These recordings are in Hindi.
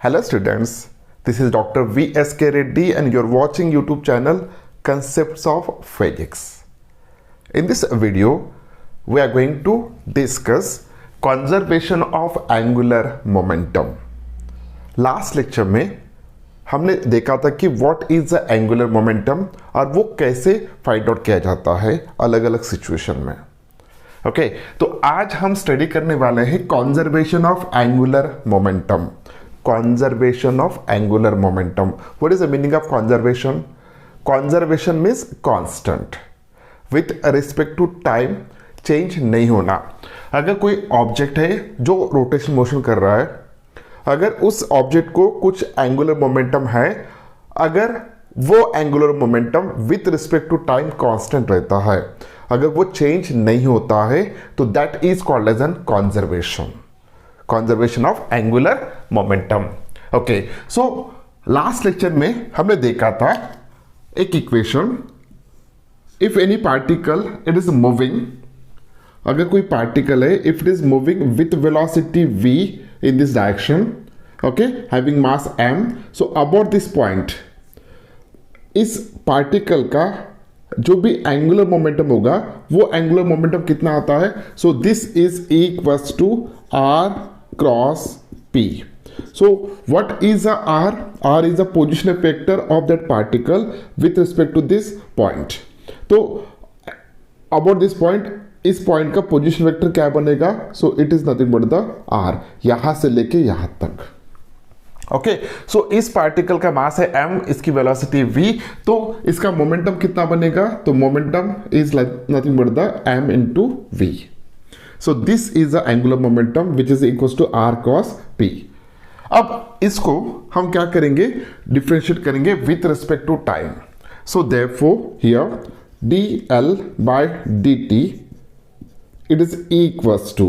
Hello students, this is Dr. V.S.K. Reddy and you're watching YouTube channel Concepts of Physics. In this video, we are going to discuss conservation of angular momentum. Last lecture में हमने देखा था कि what is the angular momentum और वो कैसे फाइंड आउट किया जाता है अलग अलग सिचुएशन में. ओके तो आज हम स्टडी करने वाले हैं conservation of angular momentum. Conservation of angular momentum. What is the meaning of conservation? Conservation means constant. With respect to time, change नहीं होना. अगर कोई ऑब्जेक्ट है जो रोटेशन मोशन कर रहा है, अगर उस ऑब्जेक्ट को कुछ एंगुलर मोमेंटम है, अगर वो angular momentum with respect to time constant रहता है, अगर वो चेंज नहीं होता है, तो that is called as an conservation. Conservation of angular momentum. Okay so last lecture में हमने देखा था एक equation. If any particle it is moving, अगर कोई पार्टिकल है, if it is moving with velocity v in this direction, okay, having mass m, so about this point इस पार्टिकल का जो भी एंगुलर मोमेंटम होगा वो एंगुलर मोमेंटम कितना आता है. So this is equals to r cross p. So what is a r? R is the position vector of that particle with respect to this point. तो about this point, इस पॉइंट का पोजिशन वेक्टर क्या बनेगा? So it is nothing but the r, यहां से लेके यहां तक. ओके सो इस पार्टिकल का मास है m, इसकी वेलोसिटी v, तो इसका मोमेंटम कितना बनेगा? तो momentum is nothing but the m into v. So this is the angular momentum which is equals to r cos p. अब इसको हम क्या करेंगे? डिफरेंशिएट करेंगे with respect to time. So therefore here dl by dt it is equals to,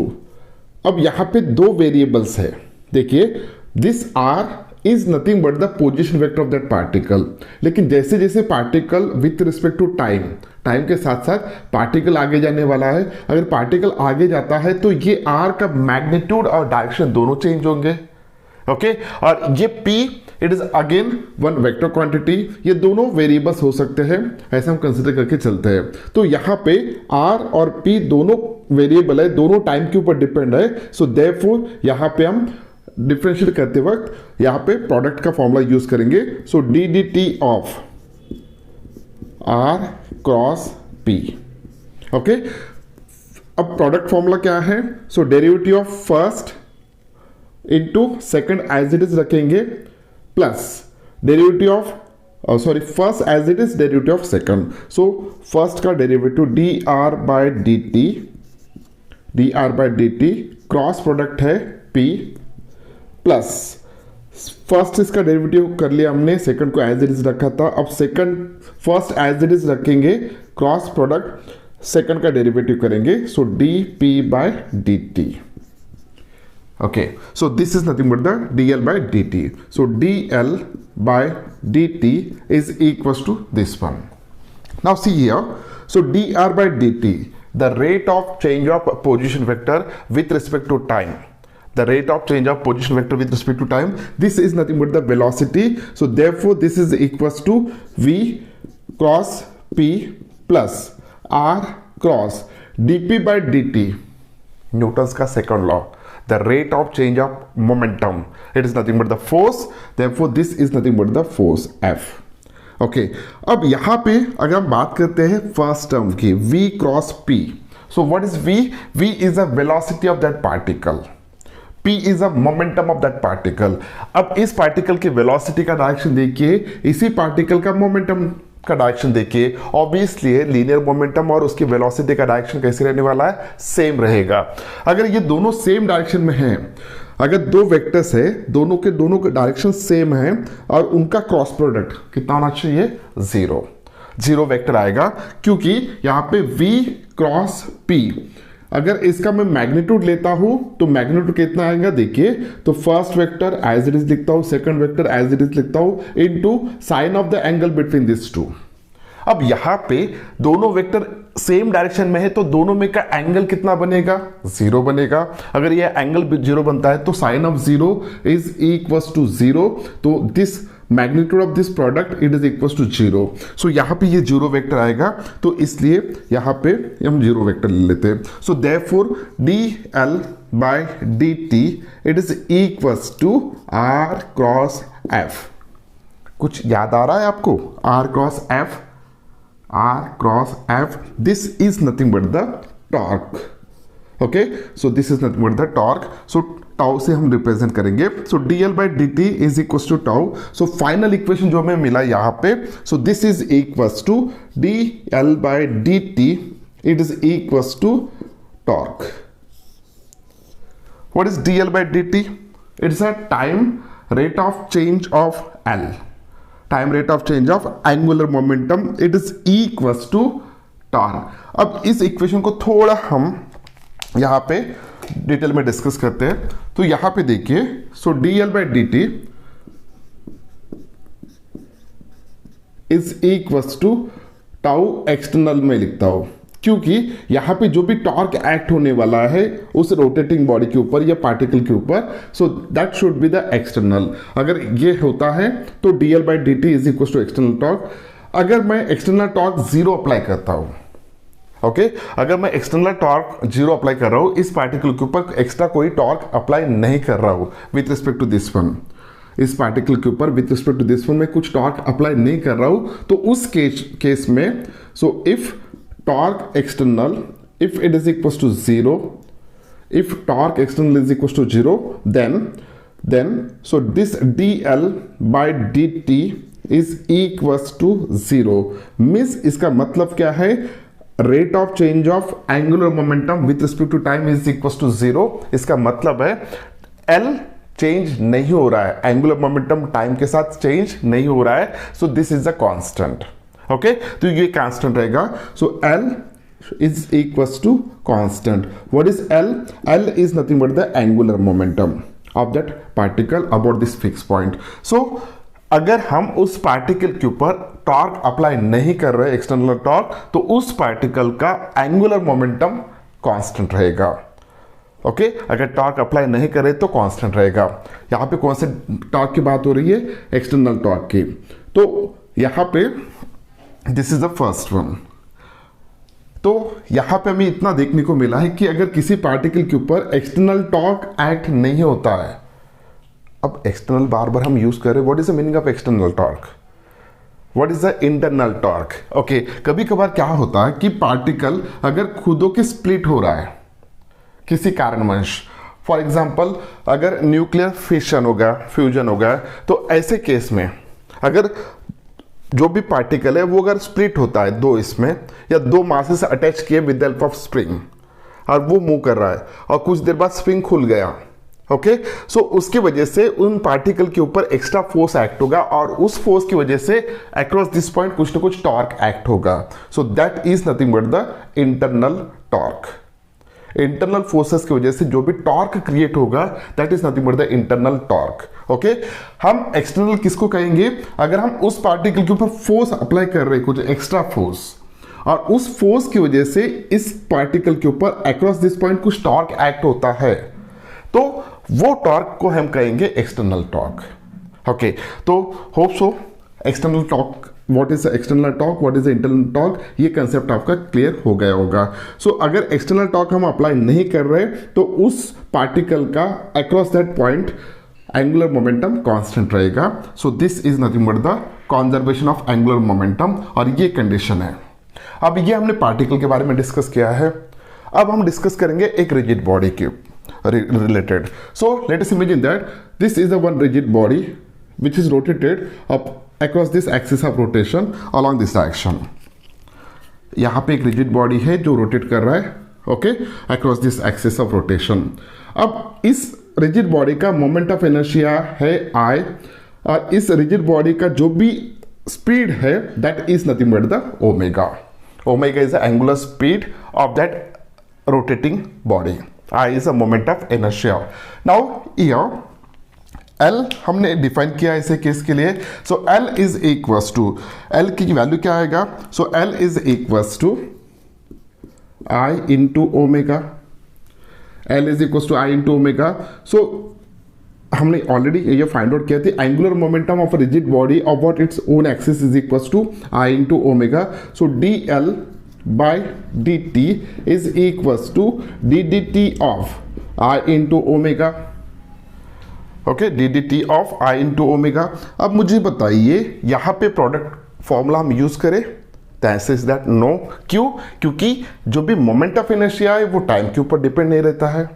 अब यहां पे दो वेरिएबल्स है. देखिए this r is nothing but the position vector of that particle. लेकिन जैसे जैसे particle with respect to time, time के साथ साथ पार्टिकल आगे जाने वाला है, अगर पार्टिकल आगे जाता है तो ये r का मैग्नीट्यूड और डायरेक्शन दोनों चेंज होंगे. ओके और ये p it is again one vector quantity. ये दोनों वेरिएबल्स हो सकते हैं, ऐसा हम कंसिडर करके चलते हैं. तो यहाँ पे r और p दोनों वेरिएबल है, दोनों टाइम के ऊपर डिपेंड है. सो देयरफॉर यहाँ पे हम डिफरेंशिएट करते वक्त यहाँ पे प्रोडक्ट का फॉर्मूला यूज करेंगे. So d d t of r cross p. Okay अब प्रोडक्ट फॉर्मूला क्या है? So derivative of first into second as it is रखेंगे, plus derivative of first as it is derivative of second. So first का derivative dr by dt, cross product है p, प्लस फर्स्ट इसका डेरिवेटिव कर लिया हमने, सेकंड को एज इट इज रखा था. अब second first as it is रखेंगे, क्रॉस प्रोडक्ट सेकंड का डेरिवेटिव करेंगे. So dp by dt. Okay so this is nothing but the dl by dt. So dl by dt is equals to this one. Now see here, so dr by dt, the rate of change of position vector with respect to time. The rate of change of position vector with respect to time, this is nothing but the velocity. So therefore this is equals to v cross p plus r cross dp by dt. Newton's का second law, the rate of change of momentum, it is nothing but the force. Therefore this is nothing but the force F. Okay, अब यहाँ पे अगर हम बात करते हैं फर्स्ट टर्म की, v cross p. So what is v? v is the velocity of that particle. P is a momentum of that particle. अब इस पार्टिकल की वेलोसिटी का डायरेक्शन देखिए, इसी पार्टिकल का मोमेंटम का डायरेक्शन देखिए. ऑब्वियसली लीनियर मोमेंटम और उसकी वेलोसिटी का डायरेक्शन कैसे रहने वाला है? सेम रहेगा. अगर ये दोनों सेम डायरेक्शन में हैं, अगर दो वेक्टर्स है, दोनों के डायरेक्शन सेम है और उनका क्रॉस प्रोडक्ट कितना होना चाहिए? जीरो वेक्टर आएगा, क्योंकि यहाँ पे v क्रॉस p, अगर इसका मैं मैग्नीट्यूड लेता हूं तो मैग्नीट्यूड कितना आएगा? देखिए तो first vector as it is लिखता हूं, second vector as it is लिखता हूं, into sine of the angle between this two. अब यहां पे दोनों वेक्टर सेम डायरेक्शन में है तो दोनों में का एंगल कितना बनेगा, जीरो बनेगा। अगर ये एंगल जीरो बनता है तो sine of zero is equals to zero, तो this magnitude of this product it is equals to zero. So यहाँ पे ये जीरो वेक्टर आएगा, तो इसलिए यहाँ पे हम जीरो वेक्टर ले लेते हैं। So therefore D L by D T it is equals to R cross F. कुछ याद आ रहा है आपको? R cross F, R cross F, this is nothing but the torque. Okay, so this is nothing but the torque. So tau से हम रिप्रेजेंट करेंगे। So dl by dt is equals to tau. So final equation जो हमें मिला यहाँ पे, so this is equals to dl by dt, it is equals to torque. What is dl by dt? It's a time rate of change of L. Time rate of change of angular momentum it is equals to torque. अब इस इक्वेशन को थोड़ा हम यहां पे डिटेल में डिस्कस करते हैं। तो यहां पे देखिए, so d L by D T is equals to tau external में लिखता हूं, क्योंकि यहां पे जो भी टॉर्क एक्ट होने वाला है उस रोटेटिंग बॉडी के ऊपर या पार्टिकल के ऊपर, so that should be the external. अगर ये होता है तो dl by D T is equal to external torque. अगर मैं एक्सटर्नल टॉर्क जीरो अप्लाई करता हूं, ओके, अगर मैं एक्सटर्नल टॉर्क जीरो अप्लाई कर रहा हूं, इस पार्टिकल के ऊपर एक्स्ट्रा कोई टॉर्क अप्लाई नहीं कर रहा हूं with respect to this one, इस पार्टिकल के ऊपर with respect to this one में कुछ टॉर्क अप्लाई नहीं कर रहा हूं, तो उस केस में so if torque external, if it is equals to 0, if torque external is equals to 0, then so this dl by dt is equals to 0। Means इसका मतलब क्या है? Rate of change of angular momentum with respect to time is equals to 0। इसका मतलब है L चेंज नहीं हो रहा है, एंगुलर मोमेंटम टाइम के साथ चेंज नहीं हो रहा है, so this is a constant. Okay, तो ये कांस्टेंट रहेगा। So L is equals to constant. What is L? L is nothing but the angular momentum of that particle about this fix point. So अगर हम उस पार्टिकल के ऊपर टॉर्क अप्लाई नहीं कर रहे एक्सटर्नल टॉर्क, तो उस पार्टिकल का एंगुलर मोमेंटम कांस्टेंट रहेगा। ओके, अगर टॉर्क अप्लाई नहीं करे तो कांस्टेंट रहेगा। यहां पे कौन से टॉर्क की बात हो रही है? एक्सटर्नल टॉर्क की। तो यहां पे this is the first one. तो यहां पे हमें इतना देखने को मिला है कि अगर किसी पार्टिकल के ऊपर एक्सटर्नल टॉर्क एक्ट नहीं होता है, अब एक्सटर्नल बार बार हम यूज कर रहे हैं, what is the meaning of external torque? What is the internal torque? Okay, कभी कभार क्या होता है कि पार्टिकल अगर खुदों के स्प्लिट हो रहा है किसी कारणवश, फॉर एग्जाम्पल अगर न्यूक्लियर फिशन होगा, फ्यूजन होगा, तो ऐसे केस में अगर जो भी पार्टिकल है वो अगर स्प्लिट होता है दो इसमें, या दो मासेस अटैच किए with the help of spring, और वो मूव कर रहा है और कुछ देर बाद स्प्रिंग खुल गया, ओके, सो उसकी वजह से उन पार्टिकल के ऊपर एक्स्ट्रा फोर्स एक्ट होगा और उस फोर्स की वजह से अक्रॉस दिस पॉइंट कुछ ना कुछ टॉर्क एक्ट होगा। So that is nothing but the internal torque. Internal forces की वजह से जो भी टॉर्क क्रिएट होगा that is nothing but the internal torque. Okay, हम एक्सटर्नल किसको कहेंगे? अगर हम उस पार्टिकल के ऊपर फोर्स अप्लाई कर रहे हैं, कुछ एक्स्ट्रा फोर्स, और उस फोर्स की वजह से इस पार्टिकल के ऊपर अक्रॉस दिस पॉइंट कुछ टॉर्क एक्ट होता है, तो वो टॉर्क को हम कहेंगे एक्सटर्नल टॉर्क। ओके, तो hope so external torque, what is external torque, what is internal torque, ये कंसेप्ट आपका क्लियर हो गया होगा। सो अगर एक्सटर्नल टॉर्क हम अप्लाई नहीं कर रहे तो उस पार्टिकल का across that point angular momentum constant रहेगा। So this is nothing but the conservation of angular momentum, और ये कंडीशन है। अब ये हमने पार्टिकल के बारे में डिस्कस किया है। अब हम डिस्कस करेंगे एक रिजिड बॉडी के related. So let us imagine that this is the one rigid body which is rotated up across this axis of rotation along this direction. यहाँ पे एक rigid body है जो rotate कर रहा है, okay, across this axis of rotation. अब इस rigid body का moment of inertia है I, और इस rigid body का जो भी speed है that is nothing but the omega. Omega is the angular speed of that rotating body. I is a moment of inertia. Now here L हमने डिफाइन किया ऐसे केस के लिए. So L is equals to, L की वैल्यू क्या आएगा? So L is equals to I into omega, L is equal to I into omega. So हमने ऑलरेडी ये फाइंड आउट किया था, angular momentum of rigid body about its own axis is equal to I into omega. So d L by D T is equal to d d t of I into omega. Okay, d d t of I into omega. अब मुझे बताइए यहाँ पे प्रोडक्ट फॉर्मूला हम यूज करें? The answer is that no. क्यों? क्योंकि जो भी मोमेंट ऑफ इनर्शिया है वो टाइम के ऊपर डिपेंड नहीं रहता है।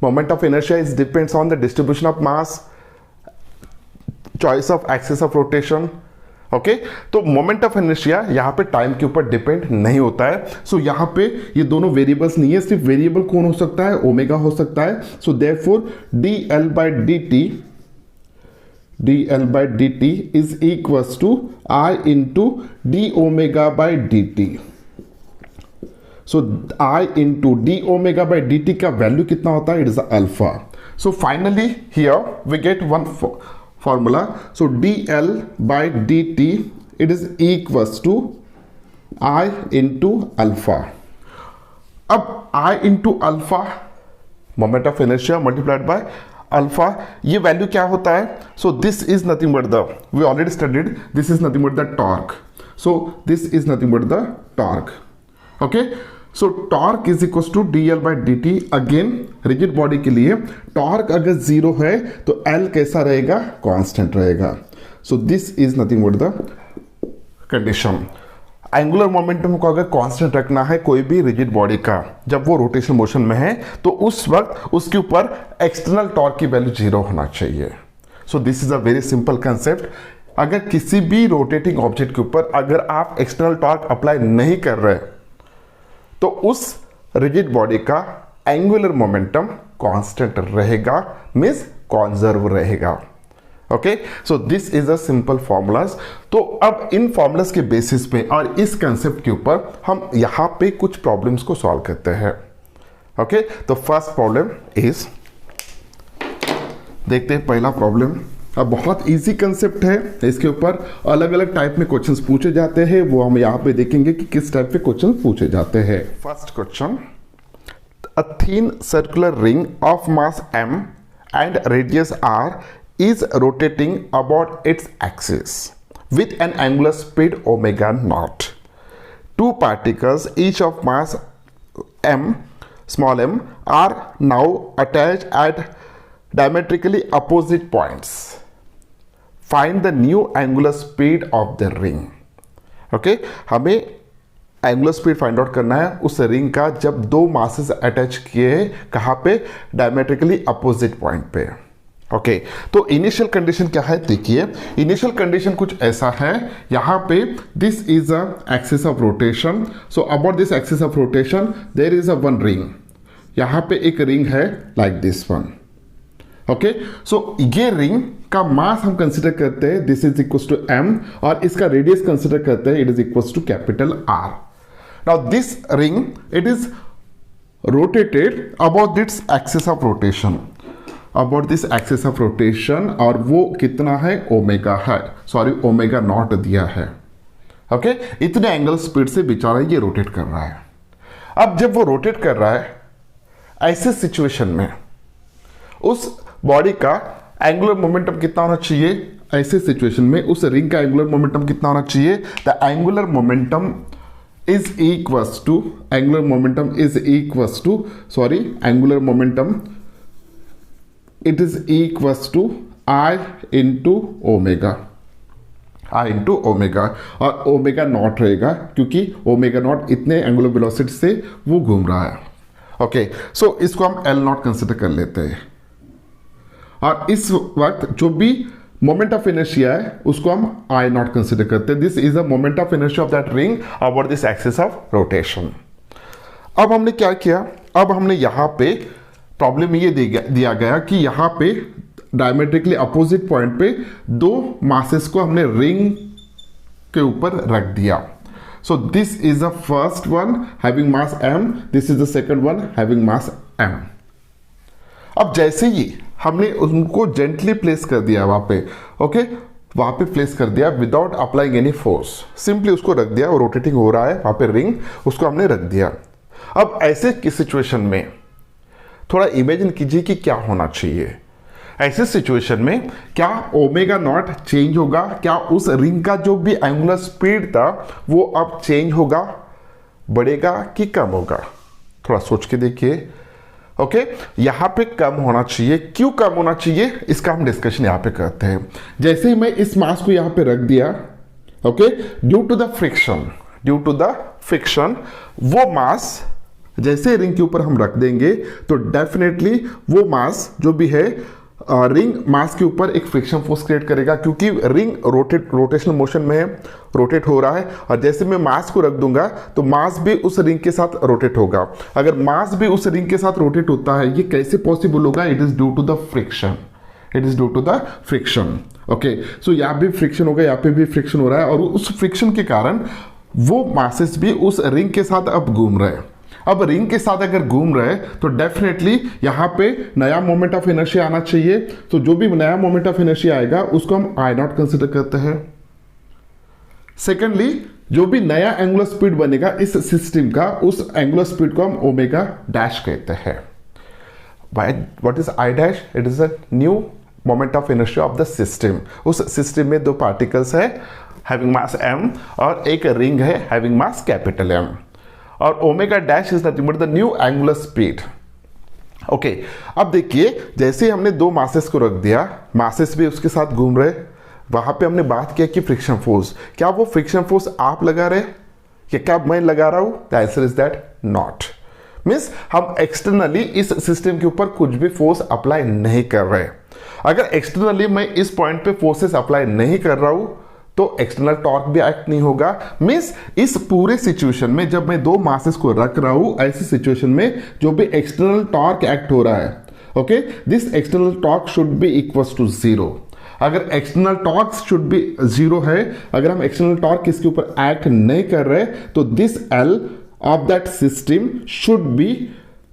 Moment of inertia is depends on the distribution of mass, choice of axis of rotation. Okay, तो मोमेंट ऑफ इनर्शिया यहाँ पे टाइम के ऊपर डिपेंड नहीं होता है। सो यहाँ पे ये दोनों वेरिएबल्स नहीं है, सिर्फ वेरिएबल कौन हो सकता है? ओमेगा हो सकता है। So therefore D L by D T is equals to I into D omega by D T. So I into D omega by D T का वैल्यू कितना होता है? It is alpha. So finally here we get one formula. So dl by dt it is equals to I into alpha. अब I into alpha moment of inertia multiplied by alpha, ये वैल्यू क्या होता है? So this is nothing but the, we already studied, this is nothing but the torque. So this is nothing but the torque. Okay, so torque is equals to dl by dt. Again rigid body के लिए टॉर्क अगर जीरो है तो L कैसा रहेगा? कांस्टेंट रहेगा. So this is nothing but the condition. Angular momentum को अगर कांस्टेंट रखना है कोई भी रिजिड बॉडी का, जब वो रोटेशन मोशन में है, तो उस वक्त उसके ऊपर एक्सटर्नल टॉर्क की वैल्यू जीरो होना चाहिए. सो this is a very simple concept. अगर किसी भी रोटेटिंग ऑब्जेक्ट के ऊपर अगर आप एक्सटर्नल टॉर्क अप्लाई नहीं कर रहे तो उस रिजिड बॉडी का एंगुलर मोमेंटम कांस्टेंट रहेगा, मींस कॉन्जर्व रहेगा. Okay, so this is a simple formulas. तो अब इन फॉर्मूलाज के बेसिस पे और इस कंसेप्ट के ऊपर हम यहां पे कुछ प्रॉब्लम्स को सॉल्व करते हैं. ओके, तो फर्स्ट प्रॉब्लम इज, देखते हैं पहला प्रॉब्लम. अब बहुत इजी कंसेप्ट है, इसके ऊपर अलग अलग टाइप में क्वेश्चंस पूछे जाते हैं, वो हम यहाँ पे देखेंगे कि किस टाइप के क्वेश्चन पूछे जाते हैं. First question, a thin circular ring of mass m and radius r is rotating about its axis with an angular speed omega naught. Two particles each of mass m, small m, are now attached at diametrically opposite points. Find the new angular speed of the ring. Okay, हमें एंगुलर स्पीड फाइंड आउट करना है उस रिंग का जब दो मासेस अटैच किए हैं, कहाँ पे? डायमेट्रिकली अपोजिट पॉइंट पे. ओके, तो इनिशियल कंडीशन क्या है? देखिए, इनिशियल कंडीशन कुछ ऐसा है. यहां पे this is a axis of rotation. So about this axis of rotation there is a one ring. यहां पे एक रिंग है like this one. Okay, so ये रिंग का मास हम कंसिडर करते हैं, दिस इज इक्वल टू m, और इसका रेडियस कंसिडर करते हैं, it is equal to capital R. Now this ring it is rotated about its axis of rotation, about this axis of rotation, और वो कितना है? ओमेगा है, सॉरी ओमेगा नॉट दिया है. ओके, इतने एंगल स्पीड से बेचारा ये रोटेट कर रहा है. अब जब वो रोटेट कर रहा है ऐसे सिचुएशन में उस बॉडी का एंगुलर मोमेंटम कितना होना चाहिए? ऐसे सिचुएशन में उस रिंग का एंगुलर मोमेंटम कितना होना चाहिए? The angular momentum is equals to, angular momentum is equals to, sorry angular momentum it is equals to I into omega, I into omega, और ओमेगा नॉट रहेगा क्योंकि ओमेगा नॉट इतने एंगुलर वेलोसिटी से वो घूम रहा है. ओके, सो इसको हम L नॉट कंसिडर कर लेते हैं, और इस वक्त जो भी मोमेंट ऑफ इनर्शिया है उसको हम I नॉट कंसिडर करते हैं. दिस is a moment of inertia of that ring about this axis of rotation. अब हमने क्या किया? अब हमने यहाँ पे प्रॉब्लम ये दिया गया कि यहाँ पे डायमेट्रिकली अपोजिट पॉइंट पे दो मासेस को हमने रिंग के ऊपर रख दिया. सो this is the first one having mass m, this is the second one having mass m. अब जैसे ही हमने उनको जेंटली प्लेस कर दिया वहां पे, ओके, वहां पे प्लेस कर दिया without applying any force, simply उसको रख दिया, वो रोटेटिंग हो रहा है वहां पे रिंग, उसको हमने रख दिया. अब ऐसे की सिचुएशन में थोड़ा इमेजिन कीजिए कि क्या होना चाहिए। ऐसे सिचुएशन में क्या ओमेगा नॉट चेंज होगा? क्या उस रिंग का जो भी एंगुलर स्पीड था वो अब चेंज होगा, बढ़ेगा कि कम होगा? थोड़ा सोच के देखिए। ओके, यहां पे कम होना चाहिए। क्यों कम होना चाहिए, इसका हम डिस्कशन यहां पे करते हैं। जैसे ही मैं इस मास को यहां पे रख दिया, okay, due to the friction वो मास जैसे रिंग के ऊपर हम रख देंगे तो डेफिनेटली वो मास जो भी है रिंग मास के ऊपर एक फ्रिक्शन फोर्स क्रिएट करेगा, क्योंकि रिंग रोटेशनल मोशन में है, रोटेट हो रहा है। और जैसे मैं मास को रख दूंगा तो मास भी उस रिंग के साथ रोटेट होगा। अगर मास भी उस रिंग के साथ रोटेट होता है, ये कैसे पॉसिबल होगा? It is due to the friction. Okay, so यहाँ भी फ्रिक्शन होगा, यहाँ पे भी फ्रिक्शन हो रहा है, और उस फ्रिक्शन के कारण वो मासेस भी उस रिंग के साथ अब घूम रहे हैं। अब रिंग के साथ अगर घूम रहे तो डेफिनेटली यहां पे नया मोमेंट ऑफ इनर्शिया आना चाहिए। तो जो भी नया मोमेंट ऑफ इनर्शिया आएगा उसको हम आई नॉट कंसिडर करते हैं। सेकेंडली, जो भी नया एंगुलर स्पीड बनेगा इस सिस्टम का, उस एंगुलर स्पीड को हम ओमेगा डैश कहते हैं। What is I dash? It is a new moment of inertia of the system. उस सिस्टम में दो पार्टिकल्स है हैविंग मास m और एक रिंग है हैविंग मास कैपिटल M, और omega dash is nothing but the new angular speed. Okay, अब देखिए जैसे ही हमने दो मासेस को रख दिया, मासेस भी उसके साथ घूम रहे, वहां पे हमने बात किया कि फ्रिक्शन फोर्स, क्या वो फ्रिक्शन फोर्स आप लगा रहे या क्या मैं लगा रहा हूं? The answer is that not. Means हम एक्सटर्नली इस सिस्टम के ऊपर कुछ भी फोर्स अप्लाई नहीं कर रहे। अगर एक्सटर्नली मैं इस पॉइंट पे फोर्सेस अप्लाई नहीं कर रहा हूं तो एक्सटर्नल टॉर्क भी एक्ट नहीं होगा। मीन्स इस पूरे सिचुएशन में जब मैं दो मासेस को रख रहा हूं, ऐसी सिचुएशन में जो भी एक्सटर्नल टॉर्क एक्ट हो रहा है, okay, this external torque should be equals to zero. अगर external torque should be zero है, अगर हम एक्सटर्नल टॉर्क इसके ऊपर एक्ट नहीं कर रहे तो this L of that system should be,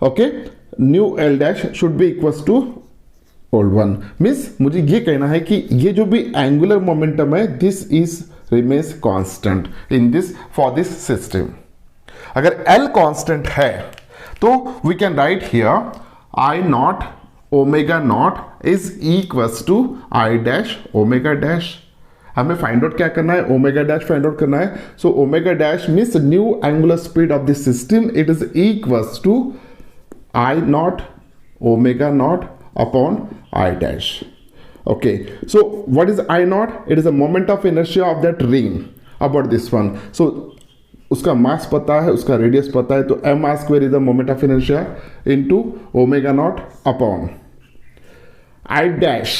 okay, new L dash should be equals to old one. Means मुझे ये कहना है कि ये जो भी एंगुलर मोमेंटम है this is remains constant in this for this system. अगर L कांस्टेंट है तो we can write here I naught omega naught is equals to I dash omega dash. हमें फाइंड आउट क्या करना है? ओमेगा डैश फाइंड आउट करना है। So omega dash means new angular speed of this system, it is equals to I naught omega naught upon I dash. Okay, so what is I naught? It is a moment of inertia of that ring about this one. So उसका मास पता है, उसका रेडियस पता है, तो m r square is the moment of inertia into omega naught upon I dash.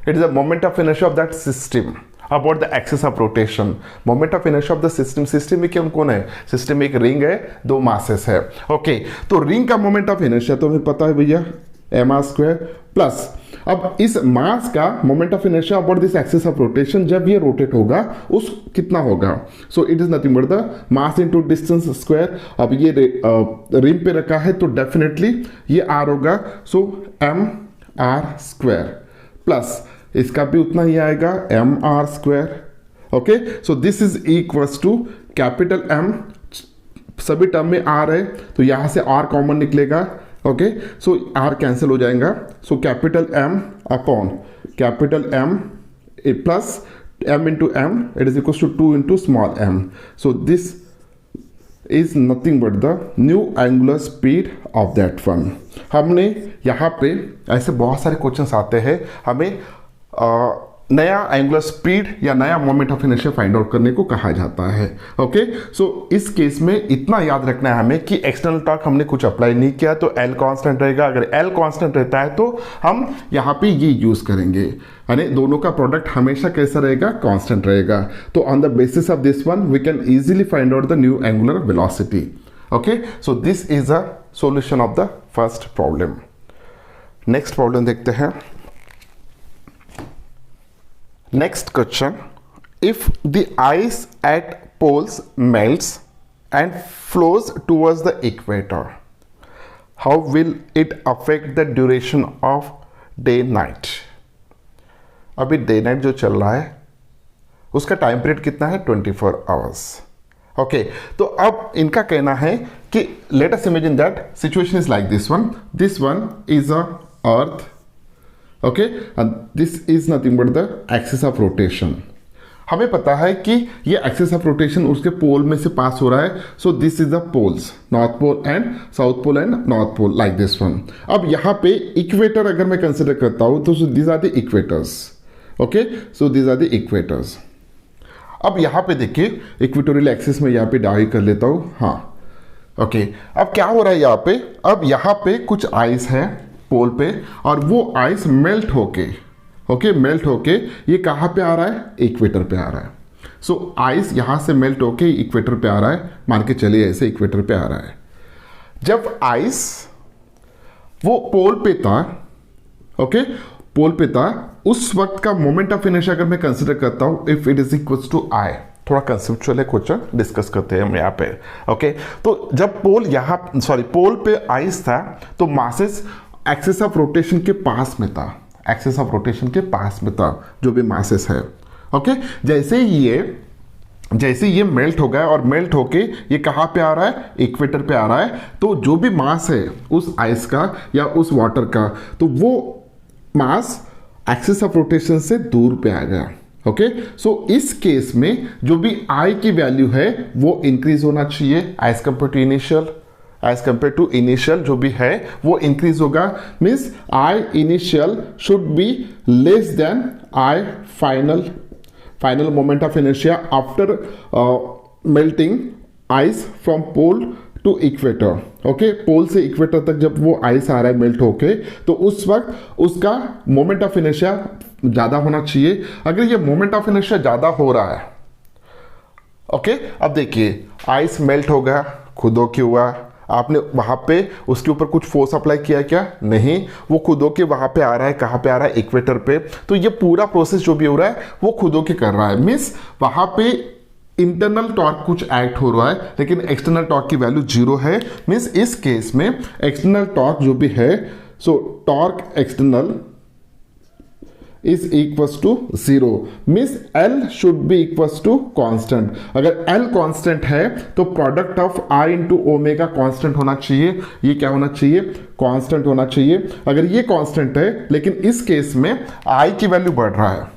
It is a moment of inertia of that system about the axis of rotation. Moment of inertia of the system. System में कौन है? System में एक रिंग है, दो मासेस है। ओके, तो रिंग का मोमेंट ऑफ इनर्शिया तो हमें पता है भैया एम आर स्क्वायर प्लस अब इस मास का moment of inertia about this axis of rotation, जब ये रोटेट होगा उस कितना होगा? So it is nothing but the mass into distance square. अब ये रिंग पे रखा है तो डेफिनेटली ये आर होगा, so M R square plus इसका भी उतना ही आएगा M R square. Okay, so this is equals to capital M, सभी टर्म में आर है तो यहां से आर कॉमन निकलेगा। ओके, सो आर कैंसिल हो जाएगा, so capital M upon capital M plus M into M, it is equals to 2 into small M. So this is nothing but the new angular speed of that one. हमने यहाँ पे ऐसे बहुत सारे क्वेश्चंस आते हैं, हमें नया एंगुलर स्पीड या नया moment of inertia find out करने को कहा जाता है। ओके, सो इस केस में इतना याद रखना है हमें कि एक्सटर्नल टॉर्क हमने कुछ अप्लाई नहीं किया तो L कांस्टेंट रहेगा। अगर L कांस्टेंट रहता है तो हम यहाँ पे ये यूज करेंगे, यानी दोनों का प्रोडक्ट हमेशा कैसा रहेगा? कांस्टेंट रहेगा। तो on the basis of this one we can easily find out the new angular velocity. Okay, so this is a solution of the first problem. Next problem देखते हैं। Next question, if the ice at poles melts and flows towards the equator, how will it affect the duration of day night? अभी डे नाइट जो चल रहा है उसका टाइम पीरियड कितना है? 24 आवर्स। ओके, तो अब इनका कहना है कि let us imagine that situation is like this one is a earth, okay, and this is nothing but the axis of rotation. हमें पता है कि ये एक्सिस ऑफ रोटेशन उसके पोल में से पास हो रहा है, so this is the poles, north pole and south pole and north pole, like this one. अब यहाँ पे इक्वेटर अगर मैं कंसिडर करता हूं तो these are the equators, okay, so these are the equators. अब यहाँ पे देखिए इक्वेटोरियल एक्सिस में यहाँ पे डाई कर लेता हूं, हाँ, ओके। अब क्या हो रहा है यहाँ पे, अब यहाँ पे कुछ आइस है पोल पे और वो आइस मेल्ट होके, ओके, मेल्ट होके ये कहाँ पे आ रहा है, इक्वेटर पे आ रहा है। सो आइस यहाँ से मेल्ट होके इक्वेटर पे आ रहा है, मान के चलिए ऐसे इक्वेटर पे आ रहा है। जब आइस वो पोल पे था, ओके, पोल पे था, उस वक्त का मोमेंट ऑफ इनर्शिया अगर मैं कंसिडर करता हूं, if it is equals to I, थोड़ा कंसेप्चुअल है, क्वेश्चन डिस्कस करते हैं हम यहाँ पे, ओके। तो जब पोल पे आइस था तो मासेस एक्सिस ऑफ रोटेशन के पास में था, एक्सिस ऑफ रोटेशन के पास में था जो भी मासेस है, ओके। जैसे ये मेल्ट हो गया और मेल्ट होके ये कहाँ पे आ रहा है, इक्वेटर पे आ रहा है, तो जो भी मास है उस आइस का या उस वाटर का, तो वो मास एक्सिस ऑफ रोटेशन से दूर पे आ गया, ओके। सो इस केस में जो भी आई की वैल्यू है वो इंक्रीज होना चाहिए एज कंपेयर टू इनिशियल जो भी है वो इंक्रीज होगा, means I initial should be less than I final moment of inertia after melting ice from pole to equator, okay. Pole से इक्वेटर तक जब वो आइस आ रहा है मेल्ट होके, तो उस वक्त उसका मोमेंट ऑफ इनर्शिया ज्यादा होना चाहिए। अगर ये मोमेंट ऑफ इनर्शिया ज्यादा हो रहा है, ओके, अब देखिए आइस मेल्ट हो गया, खुद होके हुआ, आपने वहां पे उसके ऊपर कुछ फोर्स अप्लाई किया क्या, नहीं, वो खुद होके वहां पे आ रहा है, कहां पे आ रहा है, इक्वेटर पे। तो ये पूरा प्रोसेस जो भी हो रहा है वो खुद होके कर रहा है, मीन्स वहां पे इंटरनल टॉर्क कुछ एक्ट हो रहा है लेकिन एक्सटर्नल टॉर्क की वैल्यू 0 है, मीन्स इस केस में एक्सटर्नल टॉर्क जो भी है, so torque external is equals to 0, means L should be equals to constant. अगर L कांस्टेंट है तो product of I into omega constant होना चाहिए, ये क्या होना चाहिए, कांस्टेंट होना चाहिए। अगर ये कांस्टेंट है लेकिन इस केस में I की वैल्यू बढ़ रहा है,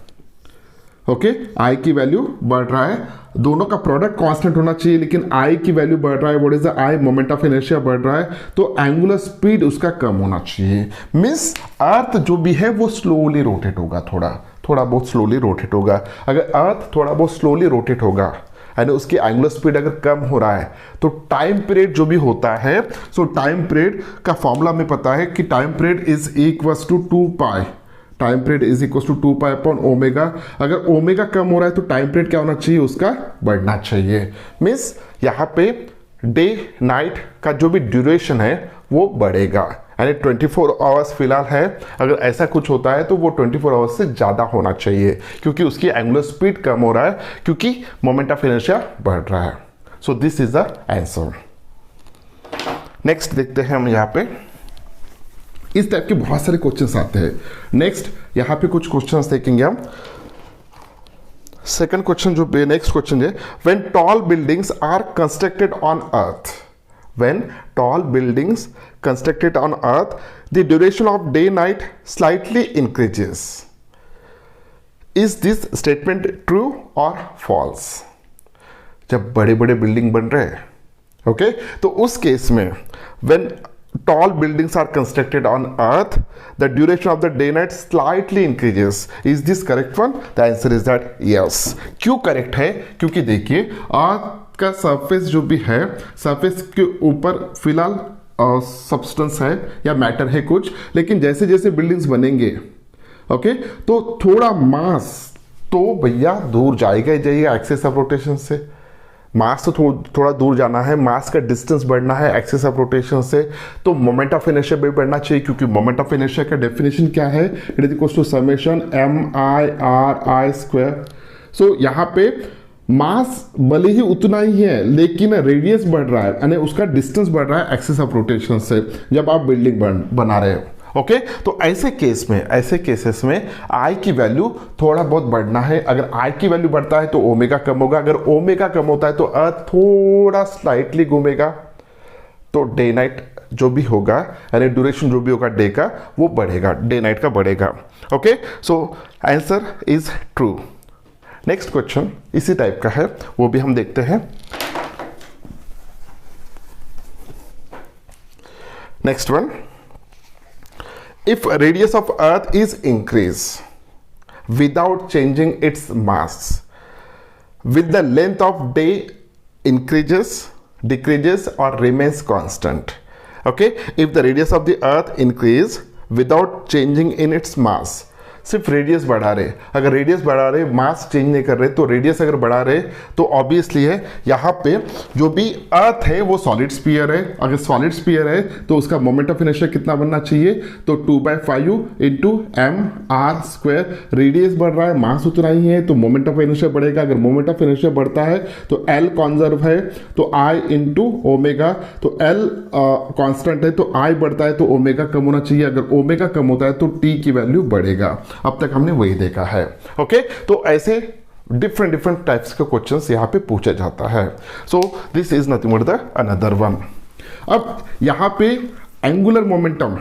ओके, I की वैल्यू बढ़ रहा है, दोनों का प्रोडक्ट कांस्टेंट होना चाहिए लेकिन I की वैल्यू बढ़ रहा है, what is the I, moment of inertia बढ़ रहा है, तो एंगुलर स्पीड उसका कम होना चाहिए, मींस अर्थ जो भी है वो स्लोली रोटेट होगा, थोड़ा बहुत स्लोली रोटेट होगा। अगर अर्थ थोड़ा बहुत स्लोली रोटेट होगा यानी उसकी एंगुलर स्पीड अगर कम हो रहा है तो टाइम पीरियड जो भी होता है, सो टाइम पीरियड का फॉर्मूला हमें पता है कि time period is equals to 2π, time period is equal to 2π upon omega. अगर ओमेगा कम हो रहा है तो टाइम पीरियड क्या होना चाहिए, उसका बढ़ना चाहिए, मीन्स यहाँ पे डे नाइट का जो भी ड्यूरेशन है वो बढ़ेगा, यानी 24 आवर्स फिलहाल है, अगर ऐसा कुछ होता है तो वो 24 आवर्स से ज़्यादा होना चाहिए क्योंकि उसकी एंगुलर स्पीड कम हो रहा है क्योंकि मोमेंट ऑफ इनर्शिया बढ़ रहा है। So this is the answer. Next देखते हैं हम यहाँ पे, इस टाइप के बहुत सारे क्वेश्चंस आते हैं। नेक्स्ट यहाँ पे कुछ क्वेश्चंस देखेंगे हम। सेकंड क्वेश्चन जो नेक्स्ट क्वेश्चन है, when tall buildings are constructed on earth, when tall buildings constructed on earth the duration of day night slightly increases, is this statement true और फॉल्स? जब बड़े बड़े बिल्डिंग बन रहे हैं, ओके, तो उस केस में when tall buildings are constructed on earth the duration of the day night slightly increases, is this correct one? The answer is that yes। क्यों करेक्ट है, क्योंकि देखिए अर्थ का सरफेस जो भी है, सरफेस के ऊपर फिलहाल सब्सटेंस है या मैटर है कुछ, लेकिन जैसे जैसे बिल्डिंग्स बनेंगे, ओके, तो थोड़ा मास तो भैया दूर जाएगा ही जाएगा एक्सिस ऑफ रोटेशन से, मास तो थोड़ा दूर जाना है, मास का डिस्टेंस बढ़ना है एक्सिस ऑफ रोटेशन से, तो मोमेंट ऑफ इनर्शिया भी बढ़ना चाहिए क्योंकि मोमेंट ऑफ इनर्शिया का डेफिनेशन क्या है, it is equals to summation MI/R square. So यहाँ पे मास भले ही उतना ही है लेकिन रेडियस बढ़ रहा है यानी उसका डिस्टेंस बढ़ रहा है एक्सिस ऑफ रोटेशन से जब आप बिल्डिंग बना रहे हो, ओके। तो ऐसे केसेस में आई की वैल्यू थोड़ा बहुत बढ़ना है। अगर आई की वैल्यू बढ़ता है तो ओमेगा कम होगा, अगर ओमेगा कम होता है तो अर्थ थोड़ा स्लाइटली घूमेगा, तो डे नाइट जो भी होगा यानी ड्यूरेशन जो भी होगा डे का वो बढ़ेगा, डे नाइट का बढ़ेगा। Okay, so answer is true. Next question इसी टाइप का है, वो भी हम देखते हैं। Next one, if radius of earth is increase without changing its mass, with the length of day increases, decreases or remains constant. Okay, if the radius of the earth increase without changing in its mass, सिर्फ रेडियस बढ़ा रहे, अगर रेडियस बढ़ा रहे मास चेंज नहीं कर रहे, तो रेडियस अगर बढ़ा रहे तो ऑब्वियसली है यहाँ पे जो भी अर्थ है वो सॉलिड स्फीयर है। अगर सॉलिड स्फीयर है तो उसका मोमेंट ऑफ इनर्शिया कितना बनना चाहिए, तो 2/5 इंटू mr²। रेडियस बढ़ रहा है, मास उतना ही है, तो मोमेंट ऑफ इनर्शिया बढ़ेगा। अगर मोमेंट ऑफ इनर्शिया बढ़ता है तो L कॉन्जर्व है तो I इंटू ओमेगा, तो L कॉन्स्टेंट है तो I बढ़ता है तो ओमेगा कम होना चाहिए। अगर ओमेगा कम होता है तो T की वैल्यू बढ़ेगा। अब तक हमने वही देखा है। ओके, तो ऐसे डिफरेंट टाइप्स के क्वेश्चंस यहां पे पूछा जाता है। So this is nothing but the another one. अब यहां पे angular momentum,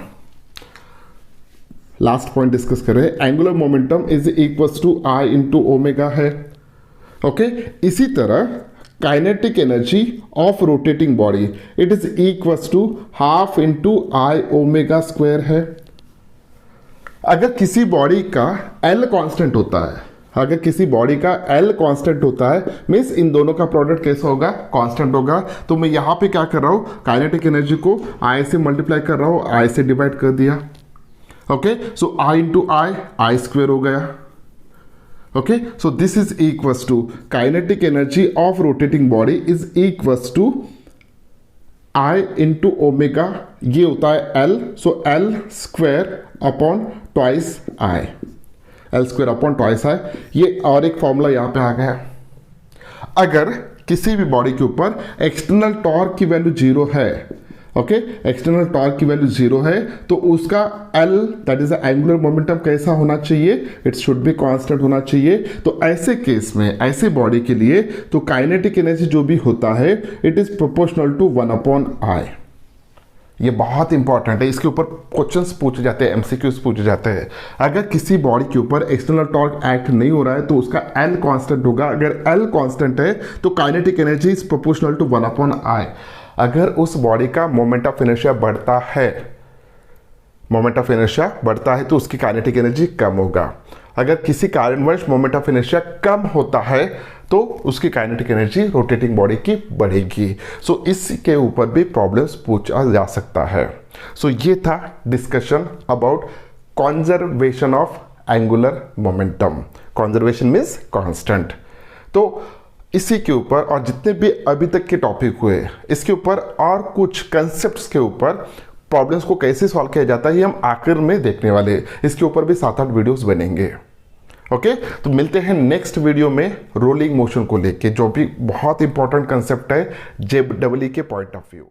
last point discuss करें। Angular momentum is equals to I into omega है। ओके, इसी तरह kinetic energy of rotating body it is equals to half into I ओमेगा² है। अगर किसी बॉडी का L कांस्टेंट होता है, अगर किसी बॉडी का L कांस्टेंट होता है, मीन्स इन दोनों का प्रोडक्ट कैसा होगा, कांस्टेंट होगा। तो मैं यहां पे क्या कर रहा हूं, काइनेटिक एनर्जी को I से मल्टीप्लाई कर रहा हूं, I से डिवाइड कर दिया। Okay, so I into I² हो गया। Okay, so this is equals to kinetic energy of rotating body is equals to I into omega, ये होता है L, so L² upon twice I, L² upon twice I। ये और एक फॉर्मूला यहां पे आ गया। अगर किसी भी बॉडी के ऊपर एक्सटर्नल टॉर्क की वैल्यू 0 है, ओके, एक्सटर्नल टॉर्क की वैल्यू 0 है, तो उसका L that is angular momentum कैसा होना चाहिए, इट शुड बी कांस्टेंट होना चाहिए। तो ऐसे केस में, ऐसे बॉडी के लिए तो काइनेटिक एनर्जी जो भी होता है it is proportional to 1/I। ये बहुत इंपॉर्टेंट है, इसके ऊपर क्वेश्चंस पूछे जाते हैं, एमसीक्यूज पूछे जाते हैं। अगर किसी बॉडी के ऊपर एक्सटर्नल टॉर्क एक्ट नहीं हो रहा है तो उसका L कांस्टेंट होगा। अगर L कांस्टेंट है तो kinetic energy is proportional to 1/I। अगर उस बॉडी का मोमेंट ऑफ इनर्शिया बढ़ता है, मोमेंट ऑफ इनर्शिया बढ़ता है तो उसकी काइनेटिक एनर्जी कम होगा। अगर किसी कारणवश मोमेंट ऑफ इनर्शिया कम होता है तो उसकी काइनेटिक एनर्जी रोटेटिंग बॉडी की बढ़ेगी। सो इसके ऊपर भी प्रॉब्लम्स पूछा जा सकता है। सो ये था discussion about conservation of angular momentum. Conservation means constant. तो इसी के ऊपर और जितने भी अभी तक के टॉपिक हुए इसके ऊपर और कुछ कंसेप्ट्स के ऊपर प्रॉब्लम्स को कैसे सॉल्व किया जाता है ये हम आखिर में देखने वाले। इसके ऊपर भी 7-8 वीडियोस बनेंगे। ओके, तो मिलते हैं नेक्स्ट वीडियो में रोलिंग मोशन को लेके, जो भी बहुत इंपॉर्टेंट कंसेप्ट है JEE के पॉइंट ऑफ व्यू।